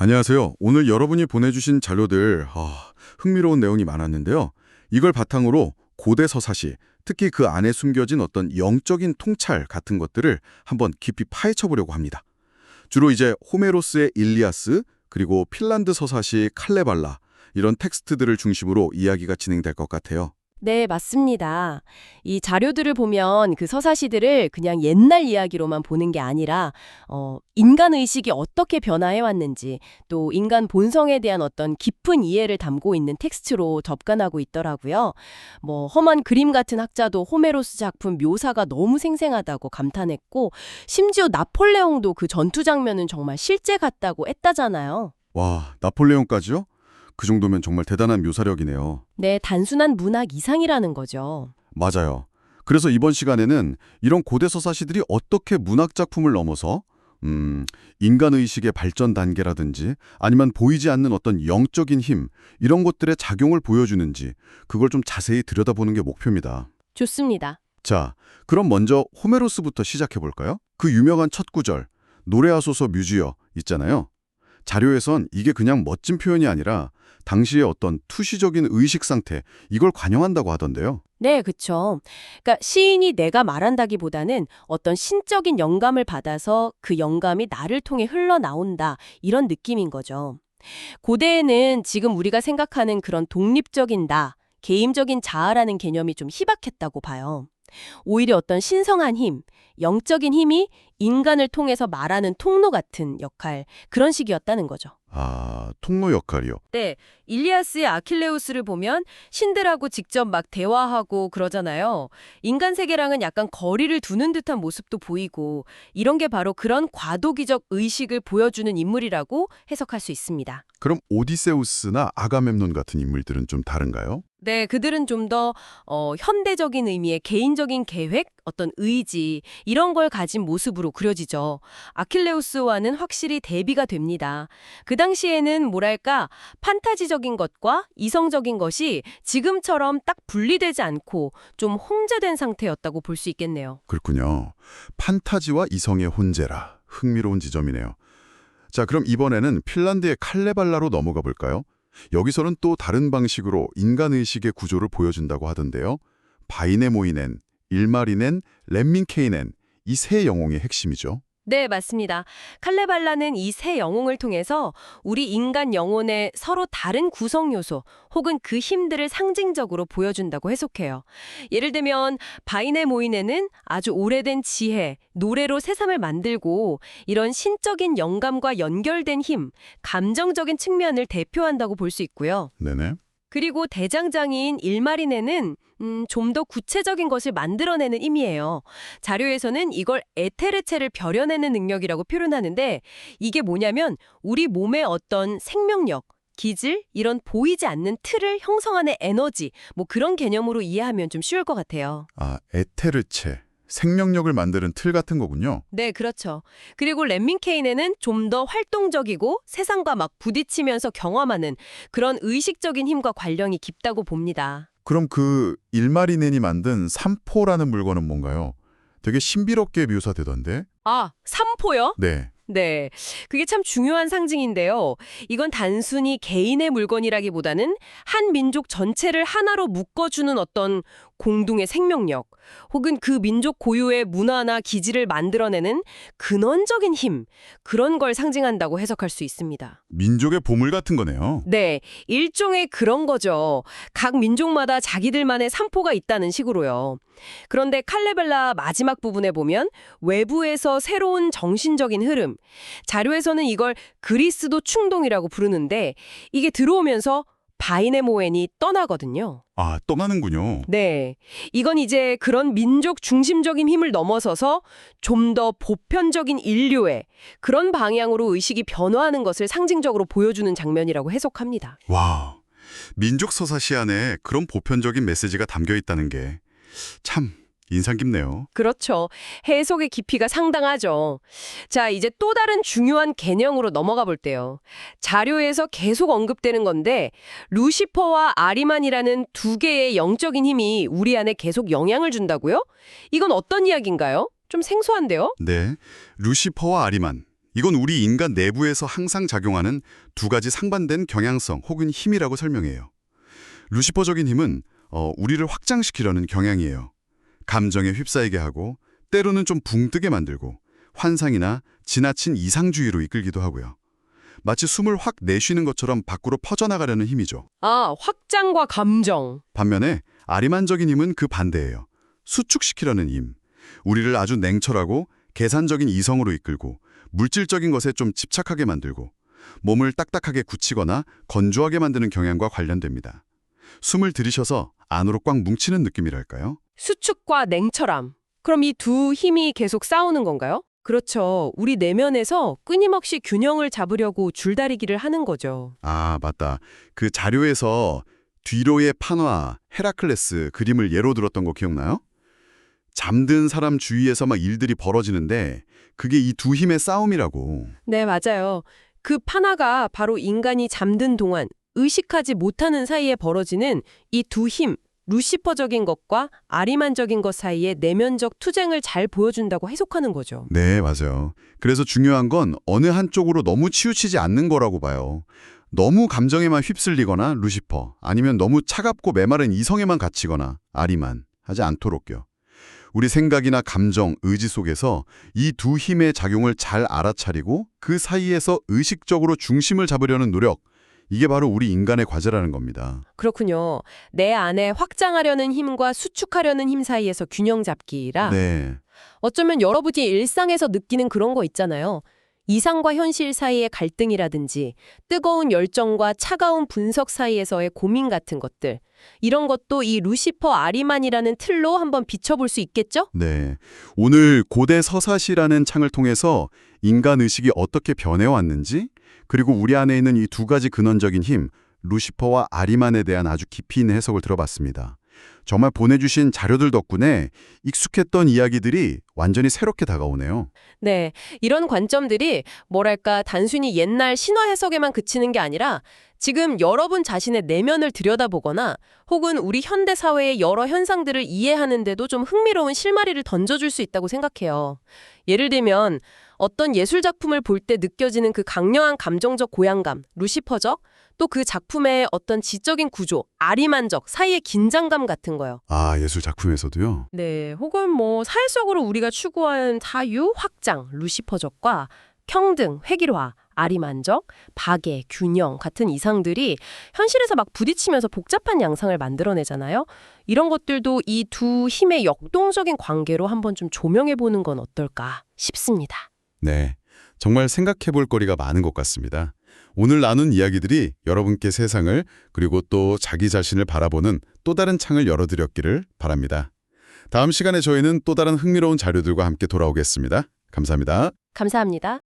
안녕하세요. 오늘 여러분이 보내주신 자료들, 흥미로운 내용이 많았는데요. 이걸 바탕으로 고대 서사시, 특히 그 안에 숨겨진 어떤 영적인 통찰 같은 것들을 한번 깊이 파헤쳐 보려고 합니다. 주로 이제 호메로스의 일리아스, 그리고 핀란드 서사시 칼레발라, 이런 텍스트들을 중심으로 이야기가 진행될 것 같아요. 네, 맞습니다. 이 자료들을 보면 그 서사시들을 그냥 옛날 이야기로만 보는 게 아니라, 인간 의식이 어떻게 변화해 왔는지, 또 인간 본성에 대한 어떤 깊은 이해를 담고 있는 텍스트로 접근하고 있더라고요. 험한 그림 같은 학자도 호메로스 작품 묘사가 너무 생생하다고 감탄했고, 심지어 나폴레옹도 그 전투 장면은 정말 실제 같다고 했다잖아요. 와, 나폴레옹까지요? 그 정도면 정말 대단한 묘사력이네요. 네, 단순한 문학 이상이라는 거죠. 맞아요. 그래서 이번 시간에는 이런 고대 서사시들이 어떻게 문학 작품을 넘어서 인간의식의 발전 단계라든지 아니면 보이지 않는 어떤 영적인 힘 이런 것들의 작용을 보여주는지 그걸 좀 자세히 들여다보는 게 목표입니다. 좋습니다. 자, 그럼 먼저 호메로스부터 시작해 볼까요? 그 유명한 첫 구절, 노래하소서 뮤지여 있잖아요. 자료에선 이게 그냥 멋진 표현이 아니라 당시의 어떤 투시적인 의식 상태, 이걸 관용한다고 하던데요. 네, 그쵸. 그러니까 시인이 내가 말한다기보다는 어떤 신적인 영감을 받아서 그 영감이 나를 통해 흘러나온다, 이런 느낌인 거죠. 고대에는 지금 우리가 생각하는 그런 독립적인 나, 개인적인 자아라는 개념이 좀 희박했다고 봐요. 오히려 어떤 신성한 힘, 영적인 힘이 인간을 통해서 말하는 통로 같은 역할, 그런 식이었다는 거죠. 아, 통로 역할이요. 네, 일리아스의 아킬레우스를 보면 신들하고 직접 막 대화하고 그러잖아요. 인간 세계랑은 약간 거리를 두는 듯한 모습도 보이고 이런 게 바로 그런 과도기적 의식을 보여주는 인물이라고 해석할 수 있습니다. 그럼 오디세우스나 아가멤논 같은 인물들은 좀 다른가요? 네, 그들은 좀 더 현대적인 의미의 개인적인 계획, 어떤 의지 이런 걸 가진 모습으로 그려지죠. 아킬레우스와는 확실히 대비가 됩니다. 그 당시에는 뭐랄까 판타지적인 것과 이성적인 것이 지금처럼 딱 분리되지 않고 좀 혼재된 상태였다고 볼 수 있겠네요. 그렇군요. 판타지와 이성의 혼재라. 흥미로운 지점이네요. 자, 그럼 이번에는 핀란드의 칼레발라로 넘어가 볼까요? 여기서는 또 다른 방식으로 인간의식의 구조를 보여준다고 하던데요. 바이네모이넨, 일마리넨, 렘민케이넨 이 세 영웅의 핵심이죠. 네, 맞습니다. 칼레발라는 이 세 영웅을 통해서 우리 인간 영혼의 서로 다른 구성 요소 혹은 그 힘들을 상징적으로 보여준다고 해석해요. 예를 들면 바이네모이네는 아주 오래된 지혜, 노래로 새삼을 만들고 이런 신적인 영감과 연결된 힘, 감정적인 측면을 대표한다고 볼 수 있고요. 네네. 그리고 대장장이인 일마리네는 좀 더 구체적인 것을 만들어내는 의미예요. 자료에서는 이걸 에테르체를 벼려내는 능력이라고 표현하는데 이게 뭐냐면 우리 몸의 어떤 생명력, 기질, 이런 보이지 않는 틀을 형성하는 에너지, 그런 개념으로 이해하면 좀 쉬울 것 같아요. 아, 에테르체. 생명력을 만드는 틀 같은 거군요. 네, 그렇죠. 그리고 렘밍케인에는 좀 더 활동적이고 세상과 막 부딪히면서 경험하는 그런 의식적인 힘과 관련이 깊다고 봅니다. 그럼 그 일마리넨이 만든 삼포라는 물건은 뭔가요? 되게 신비롭게 묘사되던데. 아, 삼포요? 네. 네, 그게 참 중요한 상징인데요. 이건 단순히 개인의 물건이라기보다는 한 민족 전체를 하나로 묶어주는 어떤 공동의 생명력, 혹은 그 민족 고유의 문화나 기질을 만들어내는 근원적인 힘, 그런 걸 상징한다고 해석할 수 있습니다. 민족의 보물 같은 거네요. 네, 일종의 그런 거죠. 각 민족마다 자기들만의 삼포가 있다는 식으로요. 그런데 칼레벨라 마지막 부분에 보면 외부에서 새로운 정신적인 흐름, 자료에서는 이걸 그리스도 충동이라고 부르는데 이게 들어오면서 바이네모엔이 떠나거든요. 아, 떠나는군요. 네, 이건 이제 그런 민족 중심적인 힘을 넘어서서 좀 더 보편적인 인류의 그런 방향으로 의식이 변화하는 것을 상징적으로 보여주는 장면이라고 해석합니다. 와, 민족 서사시 안에 그런 보편적인 메시지가 담겨 있다는 게 참 인상 깊네요. 그렇죠. 해석의 깊이가 상당하죠. 자, 이제 또 다른 중요한 개념으로 넘어가 볼게요. 자료에서 계속 언급되는 건데 루시퍼와 아리만이라는 두 개의 영적인 힘이 우리 안에 계속 영향을 준다고요? 이건 어떤 이야기인가요? 좀 생소한데요? 네, 루시퍼와 아리만. 이건 우리 인간 내부에서 항상 작용하는 두 가지 상반된 경향성 혹은 힘이라고 설명해요. 루시퍼적인 힘은 우리를 확장시키려는 경향이에요. 감정에 휩싸이게 하고 때로는 좀 붕뜨게 만들고 환상이나 지나친 이상주의로 이끌기도 하고요. 마치 숨을 확 내쉬는 것처럼 밖으로 퍼져나가려는 힘이죠. 아, 확장과 감정. 반면에 아리만적인 힘은 그 반대예요. 수축시키려는 힘. 우리를 아주 냉철하고 계산적인 이성으로 이끌고 물질적인 것에 좀 집착하게 만들고 몸을 딱딱하게 굳히거나 건조하게 만드는 경향과 관련됩니다. 숨을 들이셔서 안으로 꽉 뭉치는 느낌이랄까요? 수축과 냉철함. 그럼 이 두 힘이 계속 싸우는 건가요? 그렇죠. 우리 내면에서 끊임없이 균형을 잡으려고 줄다리기를 하는 거죠. 아, 맞다. 그 자료에서 뒤로의 판화, 헤라클레스 그림을 예로 들었던 거 기억나요? 잠든 사람 주위에서 막 일들이 벌어지는데 그게 이 두 힘의 싸움이라고. 네, 맞아요. 그 판화가 바로 인간이 잠든 동안 의식하지 못하는 사이에 벌어지는 이 두 힘, 루시퍼적인 것과 아리만적인 것 사이의 내면적 투쟁을 잘 보여준다고 해석하는 거죠. 네, 맞아요. 그래서 중요한 건 어느 한쪽으로 너무 치우치지 않는 거라고 봐요. 너무 감정에만 휩쓸리거나 루시퍼, 아니면 너무 차갑고 메마른 이성에만 갇히거나 아리만 하지 않도록요. 우리 생각이나 감정, 의지 속에서 이 두 힘의 작용을 잘 알아차리고 그 사이에서 의식적으로 중심을 잡으려는 노력, 이게 바로 우리 인간의 과제라는 겁니다. 그렇군요. 내 안에 확장하려는 힘과 수축하려는 힘 사이에서 균형 잡기라. 네, 어쩌면 여러분이 일상에서 느끼는 그런 거 있잖아요. 이상과 현실 사이의 갈등이라든지 뜨거운 열정과 차가운 분석 사이에서의 고민 같은 것들. 이런 것도 이 루시퍼 아리만이라는 틀로 한번 비춰볼 수 있겠죠? 네. 오늘 고대 서사시라는 창을 통해서 인간 의식이 어떻게 변해왔는지, 그리고 우리 안에 있는 이 두 가지 근원적인 힘, 루시퍼와 아리만에 대한 아주 깊이 있는 해석을 들어봤습니다. 정말 보내주신 자료들 덕분에 익숙했던 이야기들이 완전히 새롭게 다가오네요. 네, 이런 관점들이 뭐랄까 단순히 옛날 신화 해석에만 그치는 게 아니라 지금 여러분 자신의 내면을 들여다보거나 혹은 우리 현대 사회의 여러 현상들을 이해하는 데도 좀 흥미로운 실마리를 던져줄 수 있다고 생각해요. 예를 들면 어떤 예술 작품을 볼 때 느껴지는 그 강렬한 감정적 고양감, 루시퍼적, 또 그 작품의 어떤 지적인 구조, 아리만적, 사이의 긴장감 같은 거요. 아, 예술 작품에서도요? 네, 혹은 뭐 사회 속으로 우리가 추구하는 자유, 확장, 루시퍼적과 평등, 획일화, 아리만적, 박애, 균형 같은 이상들이 현실에서 막 부딪히면서 복잡한 양상을 만들어내잖아요. 이런 것들도 이 두 힘의 역동적인 관계로 한번 좀 조명해보는 건 어떨까 싶습니다. 네, 정말 생각해 볼 거리가 많은 것 같습니다. 오늘 나눈 이야기들이 여러분께 세상을 그리고 또 자기 자신을 바라보는 또 다른 창을 열어드렸기를 바랍니다. 다음 시간에 저희는 또 다른 흥미로운 자료들과 함께 돌아오겠습니다. 감사합니다. 감사합니다.